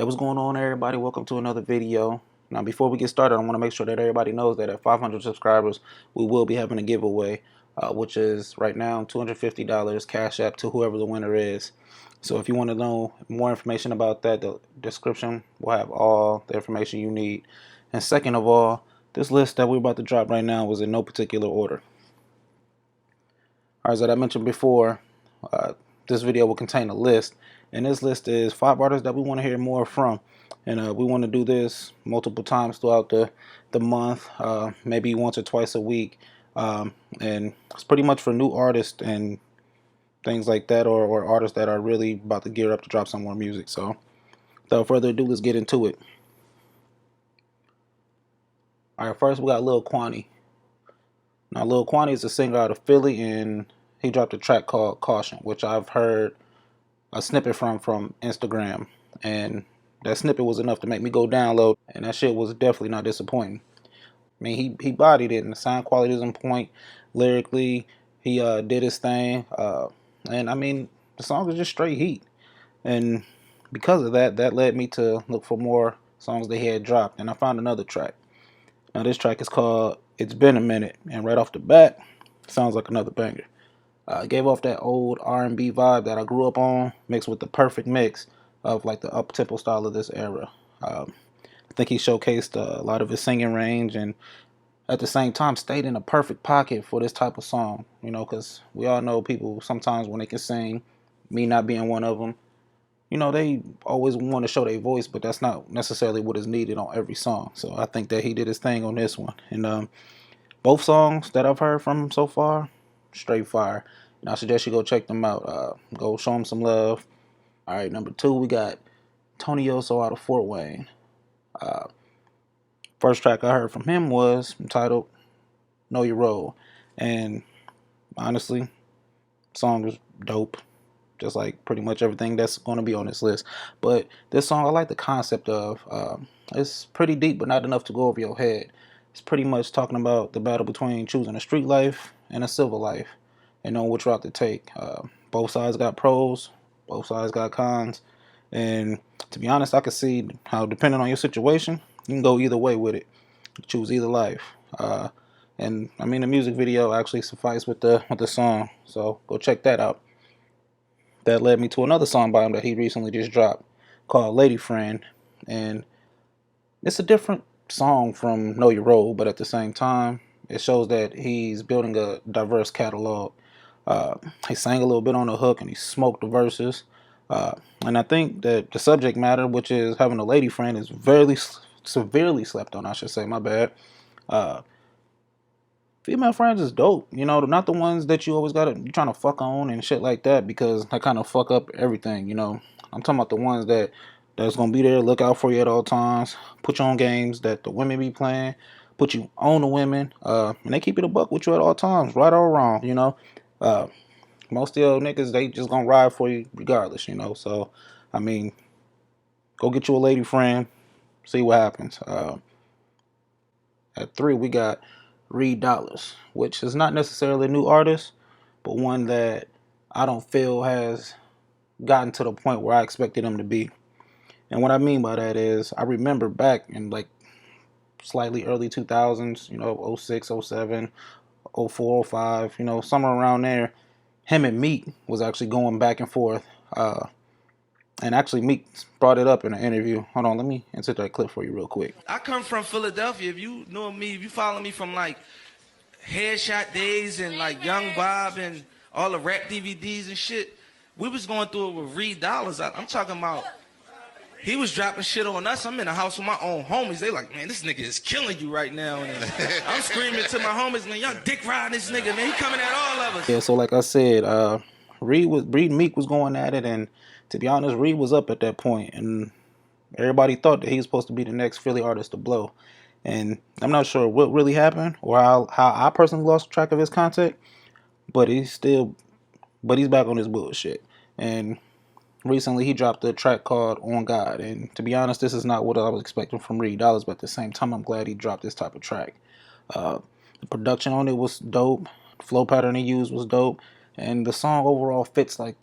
Hey, what's going on, everybody? Welcome to another video. Now, before we get started, I want to make sure that everybody knows that at 500 subscribers, we will be having a giveaway, which is right now $250 Cash App to whoever the winner is. So if you want to know more information about that, the description will have all the information you need. And second of all, this list that we're about to drop right now was in no particular order. As I mentioned before, this video will contain a list, and this list is 5 artists that we want to hear more from, and we want to do this multiple times throughout the month, maybe once or twice a week, and it's pretty much for new artists and things like that, or artists that are really about to gear up to drop some more music. So without further ado, let's get into it. Alright, first we got Lil Kwani. Now, Lil Kwani is a singer out of Philly, and he dropped a track called Caution, which I've heard a snippet from Instagram, and that snippet was enough to make me go download, and that shit was definitely not disappointing. I mean, he bodied it, and the sound quality is on point. Lyrically, he did his thing, and I mean, the song is just straight heat, and because of that, that led me to look for more songs that he had dropped, and I found another track. Now, this track is called It's Been a Minute, and right off the bat, sounds like another banger. Gave off that old R&B vibe that I grew up on, mixed with the perfect mix of like the up-tempo style of this era. I think he showcased a lot of his singing range, and at the same time stayed in a perfect pocket for this type of song. You know, because we all know people sometimes when they can sing, me not being one of them, you know, they always want to show their voice, but that's not necessarily what is needed on every song. So I think that he did his thing on this one. And both songs that I've heard from him so far, straight fire. And I suggest you go check them out. Go show them some love. All right, number 2, we got Tony Oso out of Fort Wayne. First track I heard from him was entitled Know Your Role. And honestly, the song was dope. Just like pretty much everything that's going to be on this list. But this song, I like the concept of. It's pretty deep, but not enough to go over your head. It's pretty much talking about the battle between choosing a street life and a civil life, and knowing which route to take. Both sides got pros, both sides got cons, and to be honest, I could see how, depending on your situation, you can go either way with it. Choose either life. And I mean, the music video actually sufficed with the song, so go check that out. That led me to another song by him that he recently just dropped called Lady Friend, and it's a different song from Know Your Role, but at the same time, it shows that he's building a diverse catalog. He sang a little bit on the hook, and he smoked the verses. And I think that the subject matter, which is having a lady friend, is very severely slept on, I should say. My bad. Female friends is dope, you know, not the ones that you always you trying to fuck on and shit like that, because that kind of fuck up everything, you know. I'm talking about the ones that's gonna be there, look out for you at all times, put you on games that the women be playing, put you on the women, and they keep it a buck with you at all times, right or wrong, you know. Most of y'all niggas, they just gonna ride for you regardless, you know. So, I mean, go get you a lady friend, see what happens. At 3, we got Reed Dollars, which is not necessarily a new artist, but one that I don't feel has gotten to the point where I expected him to be. And what I mean by that is, I remember back in like slightly early 2000s, you know, 06, 07, 04, 05, you know, somewhere around there, him and Meek was actually going back and forth. And actually, Meek brought it up in an interview. Hold on, let me insert that clip for you real quick. I come from Philadelphia. If you know me, if you follow me from like Headshot Days and like Young Bob and all the rap DVDs and shit, we was going through it with Reed Dollars. I'm talking about, he was dropping shit on us. I'm in the house with my own homies. They like, man, this nigga is killing you right now. And I'm screaming to my homies, man, y'all dick riding this nigga, man. He coming at all of us. Yeah, so like I said, Reed and Meek was going at it, and to be honest, Reed was up at that point, and everybody thought that he was supposed to be the next Philly artist to blow. And I'm not sure what really happened or how I personally lost track of his contact, but he's back on his bullshit. And recently he dropped a track called On God, and to be honest, this is not what I was expecting from Reed Dollars, but at the same time, I'm glad he dropped this type of track. The production on it was dope, the flow pattern he used was dope, and the song overall feels like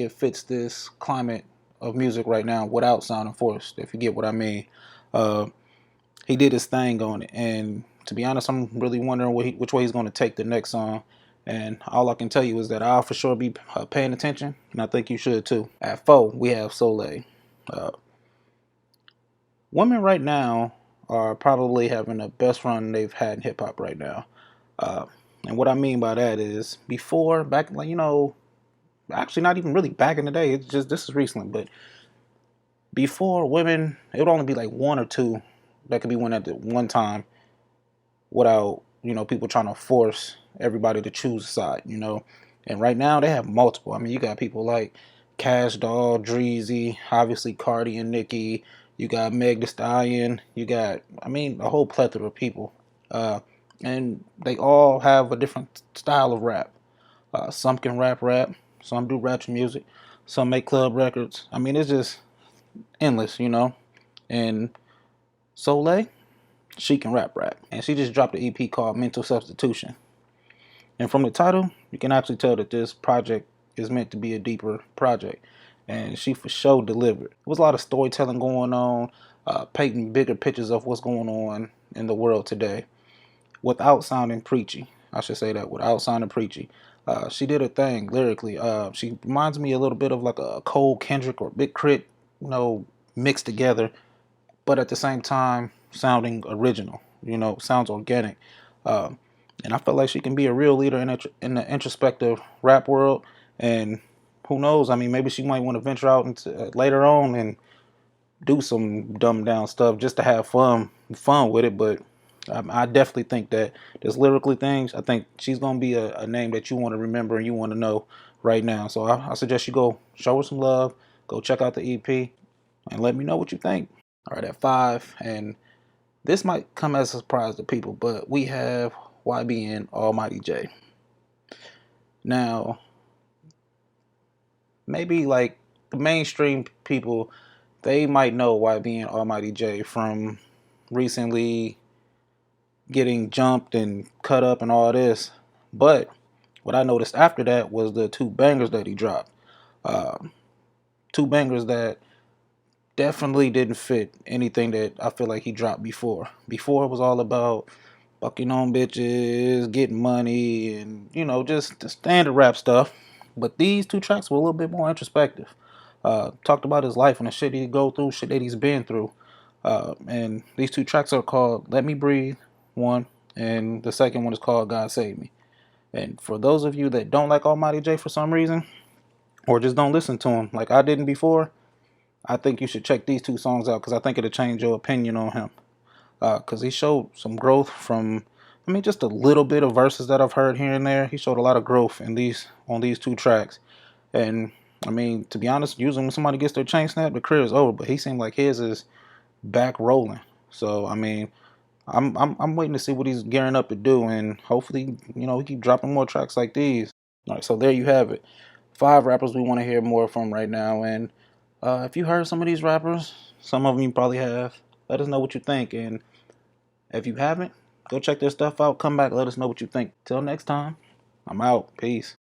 it fits this climate of music right now without sounding forced, if you get what I mean. Uh, he did his thing on it, and to be honest, I'm really wondering which way he's going to take the next song. And all I can tell you is that I'll for sure be paying attention, and I think you should too. At 4, we have Soleil. Uh, Women right now are probably having the best run they've had in hip hop right now. Uh, and what I mean by that is before, back, like, actually not even really back in the day, it's just this is recently, but before, women, it would only be like one or two that could be one at the one time without, people trying to force everybody to choose a side. And right now they have multiple. I mean, you got people like Cash Doll, Dreezy, obviously Cardi and Nicki. You got Meg Thee Stallion. You got, I mean, a whole plethora of people. Uh, and they all have a different style of rap. Some can rap. Some do rap music. Some make club records. I mean, it's just endless. And Soleil, she can rap. And she just dropped an EP called Mental Substitution. And from the title, you can actually tell that this project is meant to be a deeper project. And she for sure delivered. There was a lot of storytelling going on, painting bigger pictures of what's going on in the world today without sounding preachy. I should say that, without sounding preachy. She did a thing lyrically. She reminds me a little bit of like a Cole Kendrick or Big Crit, mixed together, but at the same time sounding original. Sounds organic. Um, and I feel like she can be a real leader in the introspective rap world. And who knows? I mean, maybe she might want to venture out into later on and do some dumbed down stuff just to have fun with it. But I definitely think that there's lyrically things. I think she's gonna be a name that you want to remember and you want to know right now. So I suggest you go show her some love. Go check out the EP and let me know what you think. All right, at 5, and this might come as a surprise to people, but we have YBN Almighty J. Now, maybe like the mainstream people, they might know YBN Almighty J from recently getting jumped and cut up and all this. But what I noticed after that was the two bangers that he dropped. Um, Two bangers that definitely didn't fit anything that I feel like he dropped before. Before it was all about fucking on bitches, getting money, and just the standard rap stuff. But these two tracks were a little bit more introspective. Talked about his life and the shit he go through, shit that he's been through. And these two tracks are called "Let Me Breathe," one, and the second one is called "God Save Me." And for those of you that don't like Almighty J for some reason, or just don't listen to him like I didn't before, I think you should check these two songs out because I think it'll change your opinion on him. Because he showed some growth from, I mean, just a little bit of verses that I've heard here and there. He showed a lot of growth on these two tracks. And I mean, to be honest, usually when somebody gets their chain snapped, the career is over. But he seemed like his is back rolling. So I mean, I'm waiting to see what he's gearing up to do, and hopefully, he keep dropping more tracks like these. All right, so there you have it. 5 rappers we want to hear more from right now, and if you heard some of these rappers, some of them you probably have. Let us know what you think, and if you haven't, go check their stuff out. Come back, let us know what you think. Till next time, I'm out. Peace.